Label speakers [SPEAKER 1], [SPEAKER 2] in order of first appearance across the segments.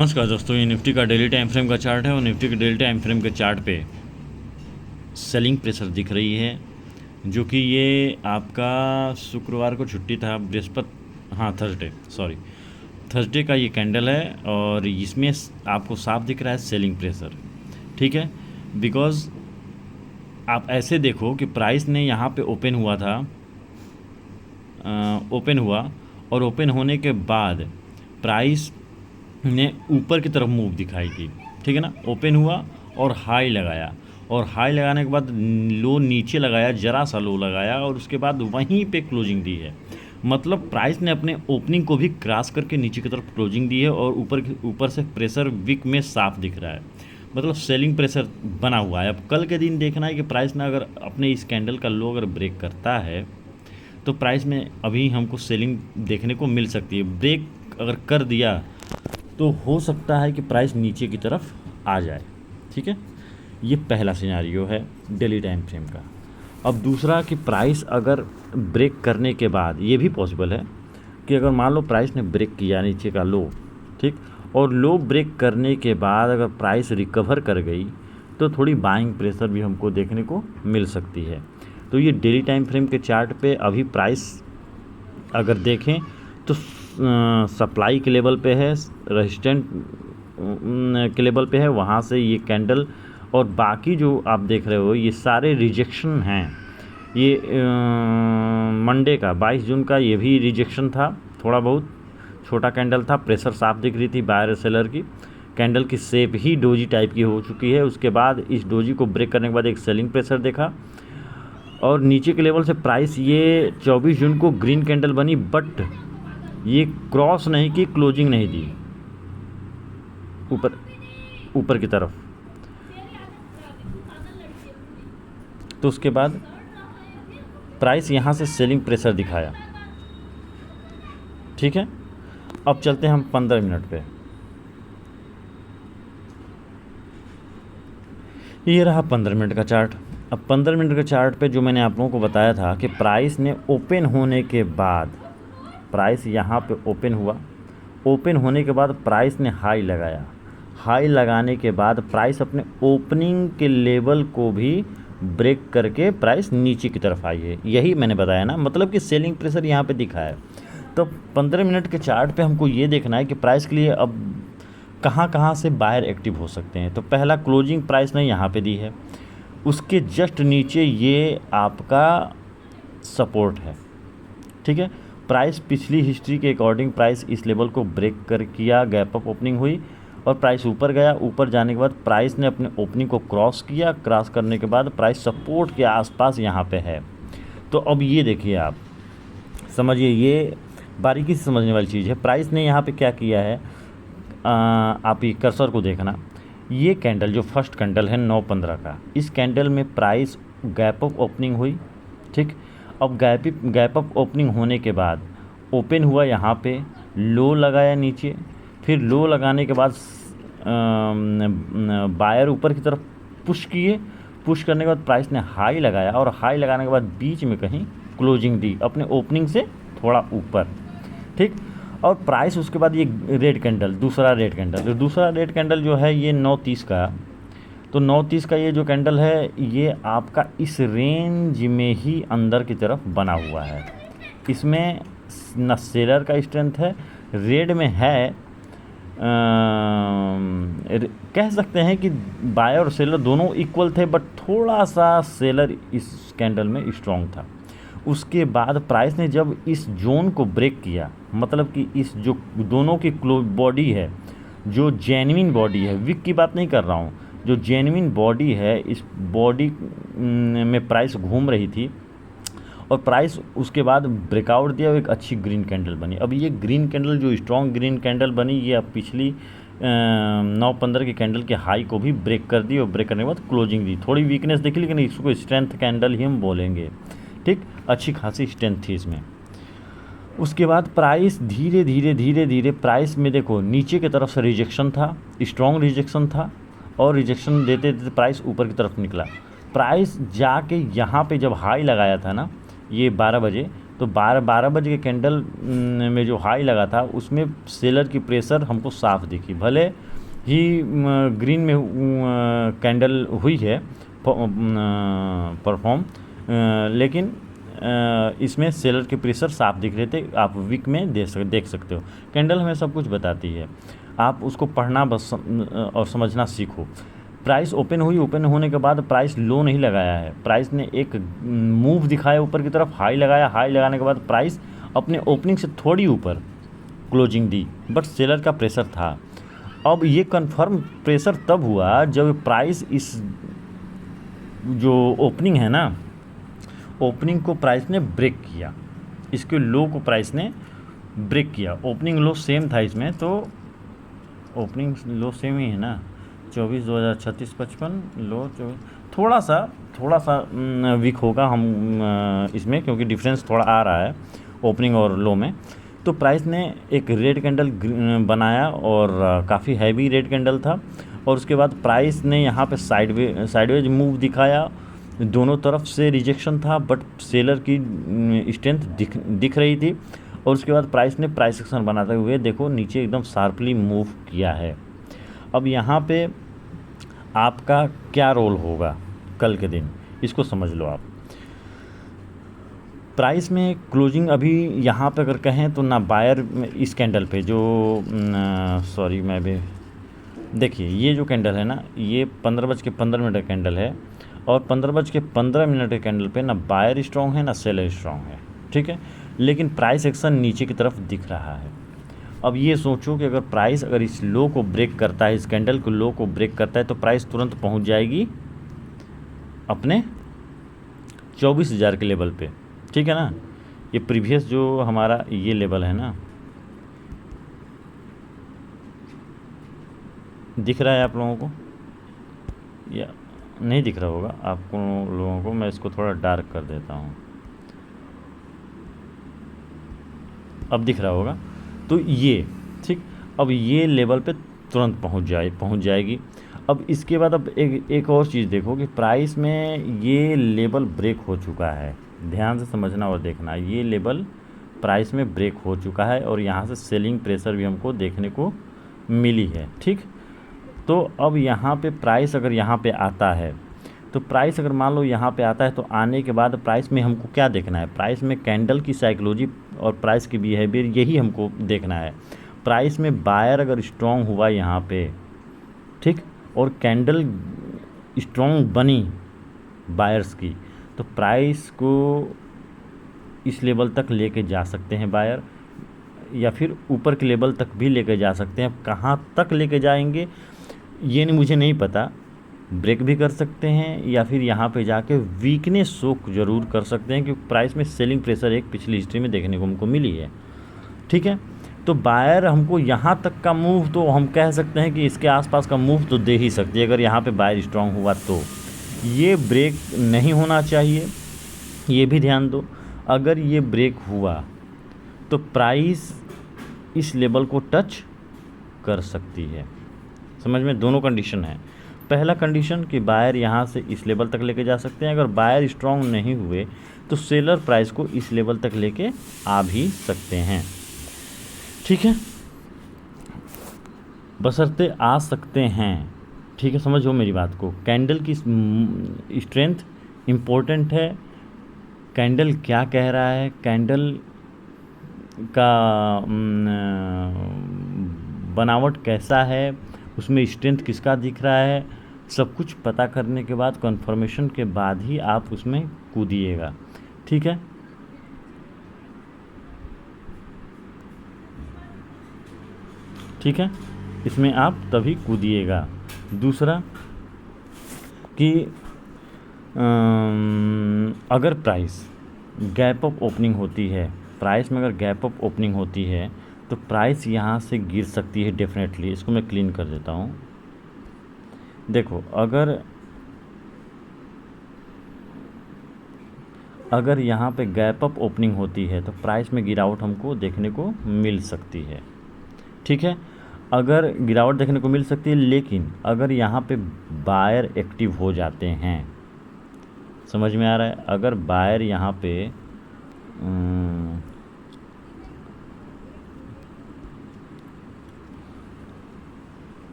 [SPEAKER 1] नमस्कार दोस्तों, ये निफ्टी का डेली टाइम फ्रेम का चार्ट है और निफ्टी के डेली टाइम फ्रेम के चार्ट पे सेलिंग प्रेशर दिख रही है, जो कि ये आपका शुक्रवार को छुट्टी था, बृहस्पति, हाँ थर्सडे का ये कैंडल है और इसमें आपको साफ दिख रहा है सेलिंग प्रेशर। ठीक है, बिकॉज़ आप ऐसे देखो कि प्राइस ने यहाँ पे ओपन हुआ था, ओपन हुआ और ओपन होने के बाद प्राइस ने ऊपर की तरफ मूव दिखाई थी। ठीक है ना, ओपन हुआ और हाई लगाया और हाई लगाने के बाद लो नीचे लगाया, ज़रा सा लो लगाया और उसके बाद वहीं पे क्लोजिंग दी है। मतलब प्राइस ने अपने ओपनिंग को भी क्रॉस करके नीचे की तरफ क्लोजिंग दी है और ऊपर से प्रेशर विक में साफ दिख रहा है, मतलब सेलिंग प्रेशर बना हुआ है। अब कल के दिन देखना है कि प्राइस ने अगर अपने इस कैंडल का लो अगर ब्रेक करता है तो प्राइस में अभी हमको सेलिंग देखने को मिल सकती है। ब्रेक अगर कर दिया तो हो सकता है कि प्राइस नीचे की तरफ आ जाए। ठीक है, ये पहला सिनेरियो है डेली टाइम फ्रेम का। अब दूसरा कि प्राइस अगर ब्रेक करने के बाद ये भी पॉसिबल है कि अगर मान लो प्राइस ने ब्रेक किया नीचे का लो, ठीक, और लो ब्रेक करने के बाद अगर प्राइस रिकवर कर गई तो थोड़ी बाइंग प्रेशर भी हमको देखने को मिल सकती है। तो ये डेली टाइम फ्रेम के चार्ट पे अभी प्राइस अगर देखें तो सप्लाई के लेवल पे है, रेजिस्टेंट के लेवल पे है, वहाँ से ये कैंडल और बाकी जो आप देख रहे हो ये सारे रिजेक्शन हैं। ये मंडे का 22 जून का ये भी रिजेक्शन था, थोड़ा बहुत छोटा कैंडल था, प्रेशर साफ दिख रही थी बायर सेलर की। कैंडल की शेप ही डोजी टाइप की हो चुकी है। उसके बाद इस डोजी को ब्रेक करने के बाद एक सेलिंग प्रेशर देखा और नीचे के लेवल से प्राइस ये 24 जून को ग्रीन कैंडल बनी, बट ये क्रॉस नहीं की, क्लोजिंग नहीं दी ऊपर की तरफ। तो उसके बाद प्राइस यहाँ से सेलिंग प्रेशर दिखाया। ठीक है, अब चलते हैं हम 15 मिनट पे। ये रहा 15 मिनट का चार्ट। अब 15 मिनट के चार्ट पे जो मैंने आप लोगों को बताया था कि प्राइस ने ओपन होने के बाद, प्राइस यहाँ पे ओपन हुआ, ओपन होने के बाद प्राइस ने हाई लगाया, हाई लगाने के बाद प्राइस अपने ओपनिंग के लेवल को भी ब्रेक करके प्राइस नीचे की तरफ आई है। यही मैंने बताया ना, मतलब कि सेलिंग प्रेशर यहाँ पे दिखा है। तो 15 मिनट के चार्ट पे हमको ये देखना है कि प्राइस के लिए अब कहाँ से बायर एक्टिव हो सकते हैं। तो पहला क्लोजिंग प्राइस ने यहाँ पे दी है, उसके जस्ट नीचे ये आपका सपोर्ट है। ठीक है, प्राइस पिछली हिस्ट्री के अकॉर्डिंग प्राइस इस लेवल को ब्रेक कर किया, गैप अप ओपनिंग हुई और प्राइस ऊपर गया। ऊपर जाने के बाद प्राइस ने अपने ओपनिंग को क्रॉस किया, क्रॉस करने के बाद प्राइस सपोर्ट के आसपास यहाँ पे है। तो अब ये देखिए, आप समझिए, ये बारीकी से समझने वाली चीज़ है। प्राइस ने यहाँ पे क्या किया है, आप ये कर्सर को देखना, ये कैंडल जो फर्स्ट कैंडल है 9:15 का, इस कैंडल में प्राइस गैप अप ओपनिंग हुई। ठीक, अब गैप अप ओपनिंग होने के बाद ओपन हुआ, यहाँ पे लो लगाया नीचे, फिर लो लगाने के बाद बायर ऊपर की तरफ पुश किए, पुश करने के बाद प्राइस ने हाई लगाया और हाई लगाने के बाद बीच में कहीं क्लोजिंग दी अपने ओपनिंग से थोड़ा ऊपर। ठीक, और प्राइस उसके बाद ये रेड कैंडल, दूसरा रेड कैंडल जो है ये 9:30 का, तो 9:30 का ये जो कैंडल है ये आपका इस रेंज में ही अंदर की तरफ बना हुआ है। इसमें न सेलर का स्ट्रेंथ है, रेड में है, कह सकते हैं कि बायर और सेलर दोनों इक्वल थे, बट थोड़ा सा सेलर इस कैंडल में स्ट्रॉन्ग था। उसके बाद प्राइस ने जब इस जोन को ब्रेक किया, मतलब कि इस जो दोनों की बॉडी है, जो जेन्युइन बॉडी है, विक की बात नहीं कर रहा हूँ, जो जेन्युइन बॉडी है, इस बॉडी में प्राइस घूम रही थी और प्राइस उसके बाद ब्रेकआउट दिया और एक अच्छी ग्रीन कैंडल बनी। अब ये ग्रीन कैंडल जो स्ट्रॉन्ग ग्रीन कैंडल बनी, ये अब पिछली 9:15 की कैंडल के हाई को भी ब्रेक कर दी और ब्रेक करने के बाद क्लोजिंग दी। थोड़ी वीकनेस देखी, लेकिन इसको स्ट्रेंथ कैंडल ही हम बोलेंगे। ठीक, अच्छी खासी स्ट्रेंथ थी इसमें। उसके बाद प्राइस धीरे धीरे प्राइस में देखो नीचे की तरफ से रिजेक्शन था, स्ट्रॉन्ग रिजेक्शन था, और रिजेक्शन देते देते प्राइस ऊपर की तरफ निकला। प्राइस जाके यहाँ पे जब हाई लगाया था ना, ये 12 बजे, तो 12 बजे के कैंडल में जो हाई लगा था उसमें सेलर की प्रेशर हमको साफ दिखी, भले ही ग्रीन में कैंडल हुई है परफॉर्म, लेकिन इसमें सेलर के प्रेशर साफ दिख रहे थे। आप वीक में देख सकते हो। कैंडल हमें सब कुछ बताती है, आप उसको पढ़ना बस और समझना सीखो। प्राइस ओपन हुई, ओपन होने के बाद प्राइस लो नहीं लगाया है, प्राइस ने एक मूव दिखाया ऊपर की तरफ, हाई लगाया, हाई लगाने के बाद प्राइस अपने ओपनिंग से थोड़ी ऊपर क्लोजिंग दी, बट सेलर का प्रेशर था। अब ये कंफर्म प्रेशर तब हुआ जब प्राइस इस जो ओपनिंग है ना, ओपनिंग को प्राइस ने ब्रेक किया, इसके लो को प्राइस ने ब्रेक किया। ओपनिंग लो सेम था इसमें, तो ओपनिंग लो सेम ही है ना, 24,2036.55 लो 24, थोड़ा सा वीक होगा हम इसमें, क्योंकि डिफरेंस थोड़ा आ रहा है ओपनिंग और लो में। तो प्राइस ने एक रेड कैंडल बनाया और काफ़ी हैवी रेड कैंडल था, और उसके बाद प्राइस ने यहाँ पे साइडवेज मूव दिखाया, दोनों तरफ से रिजेक्शन था, बट सेलर की स्ट्रेंथ दिख रही थी। और उसके बाद प्राइस ने प्राइस एक्शन बनाते हुए देखो नीचे एकदम शार्पली मूव किया है। अब यहाँ पे आपका क्या रोल होगा कल के दिन, इसको समझ लो आप। प्राइस में क्लोजिंग अभी यहाँ पे अगर कहें तो ना बायर इस कैंडल पे जो सॉरी मैं भी देखिए, ये जो कैंडल है ना, ये 15:15 का कैंडल है, और 15:15 के कैंडल पे ना बायर स्ट्रॉन्ग है ना सेलर स्ट्रॉन्ग है, ठीक है। लेकिन प्राइस एक्शन नीचे की तरफ दिख रहा है। अब ये सोचो कि अगर प्राइस अगर इस लो को ब्रेक करता है, इस कैंडल को लो को ब्रेक करता है, तो प्राइस तुरंत पहुंच जाएगी अपने 24,000 के लेवल पे, ठीक है ना। ये प्रीवियस जो हमारा ये लेवल है ना, दिख रहा है आप लोगों को या नहीं दिख रहा होगा आपको लोगों को, मैं इसको थोड़ा डार्क कर देता हूँ, अब दिख रहा होगा। तो ये ठीक, अब ये लेवल पे तुरंत पहुँच जाएगी। अब इसके बाद अब एक और चीज़ देखो कि प्राइस में ये लेवल ब्रेक हो चुका है, ध्यान से समझना और देखना, ये लेवल प्राइस में ब्रेक हो चुका है, और यहाँ से सेलिंग प्रेशर भी हमको देखने को मिली है, ठीक। तो अब यहाँ पे प्राइस अगर यहाँ पे आता है, तो प्राइस अगर मान लो यहाँ पे आता है, तो आने के बाद प्राइस में हमको क्या देखना है, प्राइस में कैंडल की साइकोलॉजी और प्राइस की बिहेवियर, यही हमको देखना है। प्राइस में बायर अगर स्ट्रॉन्ग हुआ यहाँ पे, ठीक, और कैंडल स्ट्रॉन्ग बनी बायर्स की, तो प्राइस को इस लेवल तक लेके जा सकते हैं बायर, या फिर ऊपर के लेवल तक भी लेके जा सकते हैं। कहाँ तक लेके जाएंगे ये मुझे नहीं पता, ब्रेक भी कर सकते हैं, या फिर यहाँ पे जाके वीकनेस शो ज़रूर कर सकते हैं, क्योंकि प्राइस में सेलिंग प्रेशर एक पिछली हिस्ट्री में देखने को हमको मिली है, ठीक है। तो बायर हमको यहाँ तक का मूव, तो हम कह सकते हैं कि इसके आसपास का मूव तो दे ही सकती है अगर यहाँ पे बायर स्ट्रांग हुआ, तो ये ब्रेक नहीं होना चाहिए, ये भी ध्यान दो। अगर ये ब्रेक हुआ तो प्राइस इस लेवल को टच कर सकती है, समझ में, दोनों कंडीशन है। पहला कंडीशन कि बायर यहाँ से इस लेवल तक लेके जा सकते हैं, अगर बायर स्ट्रांग नहीं हुए तो सेलर प्राइस को इस लेवल तक लेके आ भी सकते हैं, ठीक है, बशर्ते आ सकते हैं, ठीक है, समझो मेरी बात को। कैंडल की स्ट्रेंथ इम्पोर्टेंट है, कैंडल क्या कह रहा है, कैंडल का बनावट कैसा है, उसमें स्ट्रेंथ किसका दिख रहा है, सब कुछ पता करने के बाद, कंफर्मेशन के बाद ही आप उसमें कूदिएगा, ठीक है। ठीक है, इसमें आप तभी कूदिएगा। दूसरा कि अगर प्राइस गैप अप ओपनिंग होती है, प्राइस में अगर गैप अप ओपनिंग होती है तो प्राइस यहाँ से गिर सकती है डेफिनेटली। इसको मैं क्लीन कर देता हूँ। देखो, अगर यहाँ पे गैप अप ओपनिंग होती है तो प्राइस में गिरावट हमको देखने को मिल सकती है, ठीक है, अगर गिरावट देखने को मिल सकती है। लेकिन अगर यहाँ पे बायर एक्टिव हो जाते हैं, समझ में आ रहा है, अगर बायर यहाँ पे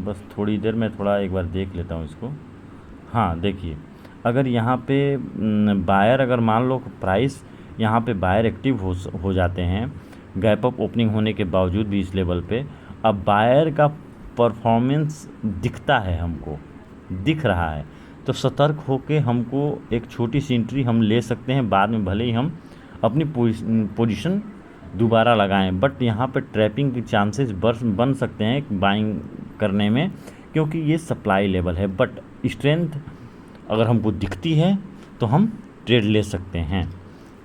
[SPEAKER 1] बस थोड़ी देर में थोड़ा एक बार देख लेता हूँ इसको। हाँ देखिए, अगर यहाँ पे बायर, अगर मान लो प्राइस यहाँ पे बायर एक्टिव हो जाते हैं गैप अप ओपनिंग होने के बावजूद भी इस लेवल पे, अब बायर का परफॉर्मेंस दिखता है, हमको दिख रहा है, तो सतर्क होके हमको एक छोटी सी एंट्री हम ले सकते हैं। बाद में भले ही हम अपनी पोजीशन दोबारा लगाएं, बट यहाँ पे ट्रैपिंग के चांसेस बन सकते हैं बाइंग करने में, क्योंकि ये सप्लाई लेवल है। बट स्ट्रेंथ अगर हमको दिखती है तो हम ट्रेड ले सकते हैं।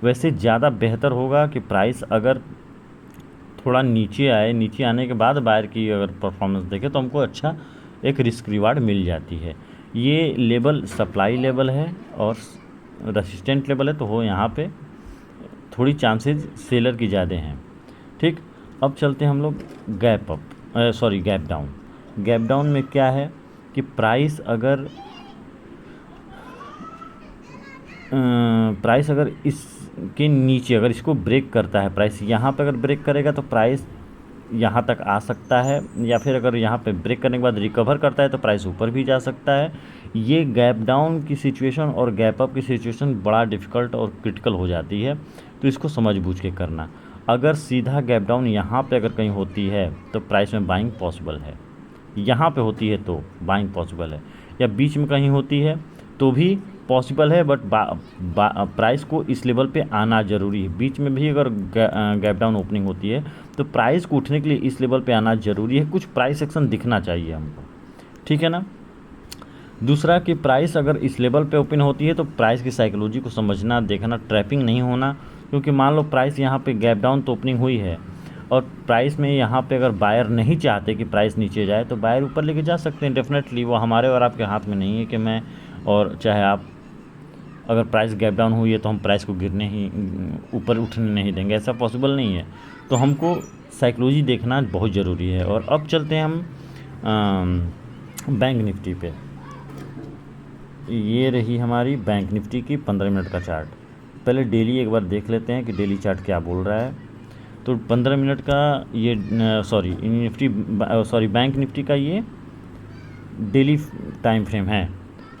[SPEAKER 1] वैसे ज़्यादा बेहतर होगा कि प्राइस अगर थोड़ा नीचे आए, नीचे आने के बाद बायर की अगर परफॉर्मेंस देखें तो हमको अच्छा एक रिस्क रिवार्ड मिल जाती है। ये लेवल सप्लाई लेवल है और रेसिस्टेंट लेवल है, तो हो यहाँ पे थोड़ी चांसेस सेलर की ज़्यादा हैं। ठीक, अब चलते हैं हम लोग गैप डाउन। गैप डाउन में क्या है कि प्राइस अगर इसके नीचे अगर इसको ब्रेक करता है, प्राइस यहाँ पे अगर ब्रेक करेगा तो प्राइस यहाँ तक आ सकता है, या फिर अगर यहाँ पे ब्रेक करने के बाद रिकवर करता है तो प्राइस ऊपर भी जा सकता है। ये गैप डाउन की सिचुएशन और गैप अप की सिचुएशन बड़ा डिफ़िकल्ट और क्रिटिकल हो जाती है, तो इसको समझ बूझ के करना। अगर सीधा गैप डाउन यहाँ पे अगर कहीं होती है तो प्राइस में बाइंग पॉसिबल है, यहाँ पे होती है तो बाइंग पॉसिबल है, या बीच में कहीं होती है तो भी पॉसिबल है, बट प्राइस को इस लेवल पे आना ज़रूरी है। बीच में भी अगर गैप डाउन ओपनिंग होती है तो प्राइस को उठने के लिए इस लेवल पे आना ज़रूरी है, कुछ प्राइस एक्शन दिखना चाहिए हमको, ठीक है ना। दूसरा कि प्राइस अगर इस लेवल पे ओपन होती है तो प्राइस की साइकोलॉजी को समझना, देखना, ट्रैपिंग नहीं होना। क्योंकि मान लो प्राइस यहाँ पे गैप डाउन तो ओपनिंग हुई है और प्राइस में यहाँ पे अगर बायर नहीं चाहते कि प्राइस नीचे जाए तो बायर ऊपर लेके जा सकते हैं डेफिनेटली। वो हमारे और आपके हाथ में नहीं है कि मैं और चाहे आप, अगर प्राइस गैप डाउन हुई है तो हम प्राइस को गिरने ही, ऊपर उठने नहीं देंगे, ऐसा पॉसिबल नहीं है। तो हमको साइकोलॉजी देखना बहुत ज़रूरी है। और अब चलते हैं हम बैंक निफ्टी पे। ये रही हमारी बैंक निफ्टी की 15 मिनट का चार्ट। पहले डेली एक बार देख लेते हैं कि डेली चार्ट क्या बोल रहा है। तो 15 मिनट का ये बैंक निफ्टी का ये डेली टाइम फ्रेम है।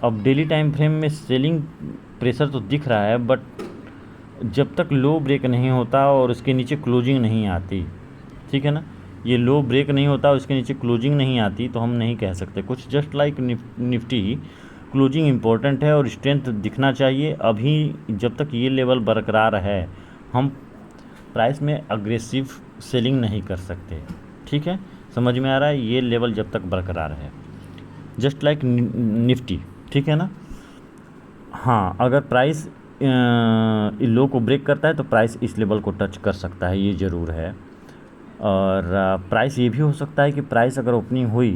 [SPEAKER 1] अब डेली टाइम फ्रेम में सेलिंग प्रेशर तो दिख रहा है, बट जब तक लो ब्रेक नहीं होता और उसके नीचे क्लोजिंग नहीं आती, ठीक है ना, ये लो ब्रेक नहीं होता और उसके नीचे क्लोजिंग नहीं आती तो हम नहीं कह सकते कुछ। जस्ट लाइक निफ्टी ही क्लोजिंग इंपॉर्टेंट है और स्ट्रेंथ दिखना चाहिए। अभी जब तक ये लेवल बरकरार है हम प्राइस में अग्रेसिव सेलिंग नहीं कर सकते, ठीक है, समझ में आ रहा है। ये लेवल जब तक बरकरार है, जस्ट लाइक निफ्टी, ठीक है ना। हाँ, अगर प्राइस लो को ब्रेक करता है तो प्राइस इस लेवल को टच कर सकता है, ये ज़रूर है। और प्राइस ये भी हो सकता है कि प्राइस अगर ओपनिंग हुई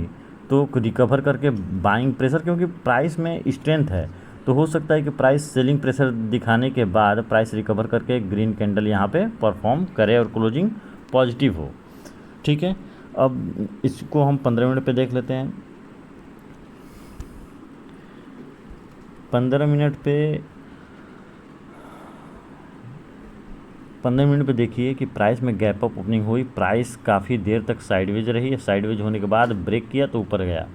[SPEAKER 1] तो रिकवर करके बाइंग प्रेशर, क्योंकि प्राइस में स्ट्रेंथ है तो हो सकता है कि प्राइस सेलिंग प्रेशर दिखाने के बाद प्राइस रिकवर करके ग्रीन कैंडल यहाँ पे परफॉर्म करे और क्लोजिंग पॉजिटिव हो, ठीक है। अब इसको हम 15 मिनट पे देख लेते हैं। 15 मिनट पे देखिए कि प्राइस में गैप अप ओपनिंग हुई, प्राइस काफ़ी देर तक साइडवेज रही। साइडवेज होने के बाद ब्रेक किया तो ऊपर गया,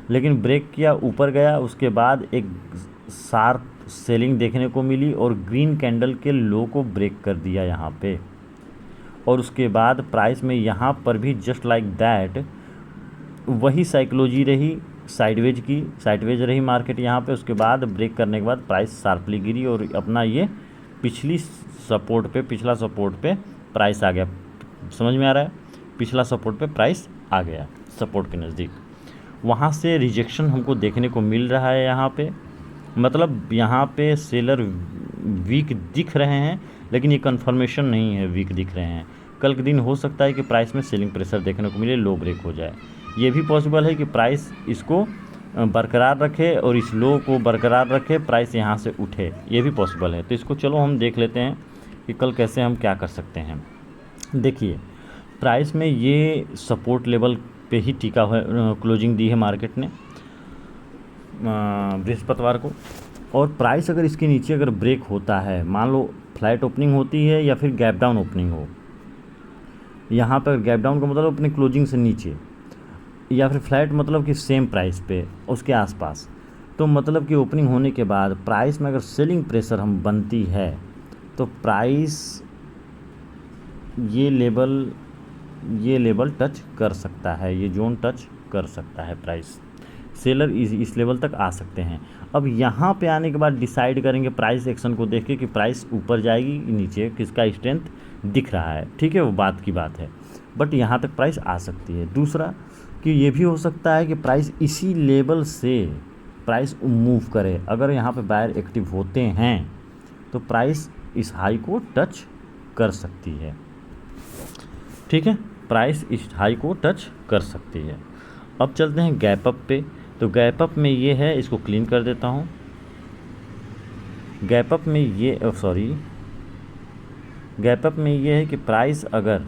[SPEAKER 1] लेकिन ब्रेक किया ऊपर गया, उसके बाद एक शार्प सेलिंग देखने को मिली और ग्रीन कैंडल के लो को ब्रेक कर दिया यहाँ पे। और उसके बाद प्राइस में यहाँ पर भी जस्ट लाइक दैट वही साइकोलॉजी रही, साइडवेज रही मार्केट यहाँ पे। उसके बाद ब्रेक करने के बाद प्राइस शार्पली गिरी और अपना ये पिछला सपोर्ट पे प्राइस आ गया। समझ में आ रहा है, पिछला सपोर्ट पे प्राइस आ गया सपोर्ट के नज़दीक। वहाँ से रिजेक्शन हमको देखने को मिल रहा है यहाँ पे, मतलब यहाँ पे सेलर वीक दिख रहे हैं, लेकिन ये कंफर्मेशन नहीं है वीक दिख रहे हैं। कल के दिन हो सकता है कि प्राइस में सेलिंग प्रेशर देखने को मिले, लो ब्रेक हो जाए। ये भी पॉसिबल है कि प्राइस इसको बरकरार रखे और इस लो को बरकरार रखे, प्राइस यहाँ से उठे, ये भी पॉसिबल है। तो इसको चलो हम देख लेते हैं कि कल कैसे हम क्या कर सकते हैं। देखिए प्राइस में ये सपोर्ट लेवल पे ही टिका हुआ क्लोजिंग दी है मार्केट ने। बृहस्पतिवार को, और प्राइस अगर इसके नीचे अगर ब्रेक होता है, मान लो फ्लैट ओपनिंग होती है या फिर गैप डाउन ओपनिंग हो, यहाँ पर गैप डाउन का मतलब अपने क्लोजिंग से नीचे, या फिर फ्लैट मतलब कि सेम प्राइस पे उसके आसपास, तो मतलब कि ओपनिंग होने के बाद प्राइस में अगर सेलिंग प्रेशर हम बनती है तो प्राइस ये लेवल टच कर सकता है, ये जोन टच कर सकता है, प्राइस सेलर इस लेवल तक आ सकते हैं। अब यहाँ पे आने के बाद डिसाइड करेंगे प्राइस एक्शन को देख के कि प्राइस ऊपर जाएगी नीचे, किसका स्ट्रेंथ दिख रहा है, ठीक है, वो बात की बात है, बट यहाँ तक प्राइस आ सकती है। दूसरा कि ये भी हो सकता है कि प्राइस इसी लेवल से प्राइस मूव करे, अगर यहाँ पे बायर एक्टिव होते हैं तो प्राइस इस हाई को टच कर सकती है, ठीक है, प्राइस इस हाई को टच कर सकती है। अब चलते हैं गैप अप पे। तो गैप अप में ये है, इसको क्लीन कर देता हूँ। गैप अप में ये है कि प्राइस अगर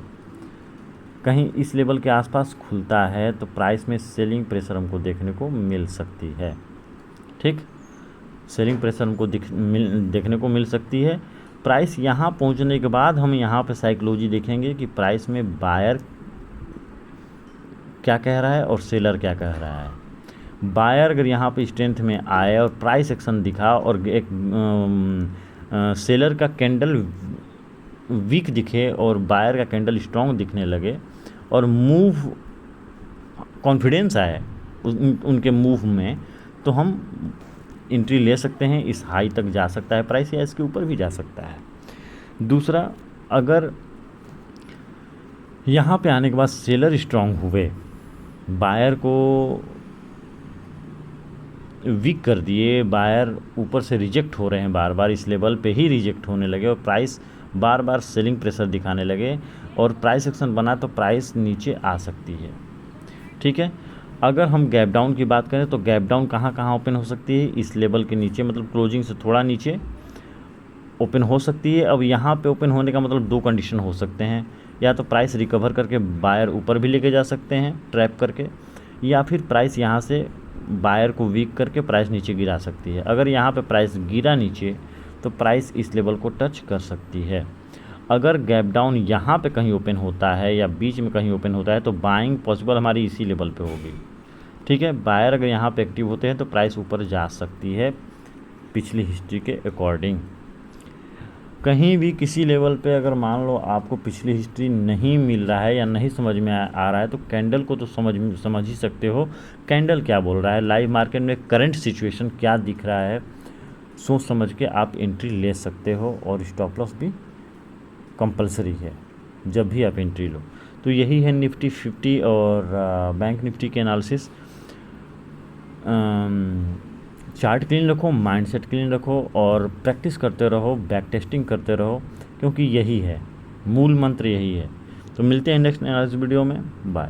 [SPEAKER 1] कहीं इस लेवल के आसपास खुलता है तो प्राइस में सेलिंग प्रेशर हमको देखने को मिल सकती है, ठीक, सेलिंग प्रेशर हमको देखने को मिल सकती है। प्राइस यहाँ पहुँचने के बाद हम यहाँ पे साइकोलॉजी देखेंगे कि प्राइस में बायर क्या कह रहा है और सेलर क्या कह रहा है। बायर अगर यहाँ पे स्ट्रेंथ में आए और प्राइस एक्शन दिखा और एक सेलर का कैंडल वीक दिखे और बायर का कैंडल स्ट्रॉन्ग दिखने लगे और मूव कॉन्फिडेंस आए उनके मूव में, तो हम एंट्री ले सकते हैं। इस हाई तक जा सकता है प्राइस या इसके ऊपर भी जा सकता है। दूसरा, अगर यहाँ पे आने के बाद सेलर स्ट्रॉन्ग हुए, बायर को वीक कर दिए, बायर ऊपर से रिजेक्ट हो रहे हैं, बार बार इस लेवल पे ही रिजेक्ट होने लगे और प्राइस बार बार सेलिंग प्रेशर दिखाने लगे और प्राइस एक्शन बना, तो प्राइस नीचे आ सकती है, ठीक है। अगर हम गैप डाउन की बात करें तो गैप डाउन कहाँ कहाँ ओपन हो सकती है, इस लेवल के नीचे, मतलब क्लोजिंग से थोड़ा नीचे ओपन हो सकती है। अब यहाँ पे ओपन होने का मतलब दो कंडीशन हो सकते हैं, या तो प्राइस रिकवर करके बायर ऊपर भी लेके जा सकते हैं ट्रैप करके, या फिर प्राइस यहाँ से बायर को वीक करके प्राइस नीचे गिरा सकती है। अगर यहाँ पे प्राइस गिरा नीचे तो प्राइस इस लेवल को टच कर सकती है। अगर गैप डाउन यहाँ पे कहीं ओपन होता है या बीच में कहीं ओपन होता है तो बाइंग पॉसिबल हमारी इसी लेवल पे होगी, ठीक है। बायर अगर यहाँ पे एक्टिव होते हैं तो प्राइस ऊपर जा सकती है पिछली हिस्ट्री के अकॉर्डिंग। कहीं भी किसी लेवल पे अगर मान लो आपको पिछली हिस्ट्री नहीं मिल रहा है या नहीं समझ में आ रहा है तो कैंडल को तो समझ ही सकते हो, कैंडल क्या बोल रहा है, लाइव मार्केट में करंट सिचुएशन क्या दिख रहा है, सोच समझ के आप एंट्री ले सकते हो। और स्टॉप लॉस भी कंपलसरी है जब भी आप एंट्री लो। तो यही है निफ्टी 50 और बैंक निफ्टी के एनालिसिस। चार्ट क्लीन रखो, माइंडसेट क्लीन रखो और प्रैक्टिस करते रहो, बैक टेस्टिंग करते रहो, क्योंकि यही है मूल मंत्र, यही है। तो मिलते हैं नेक्स्ट एनालिसिस वीडियो में, बाय।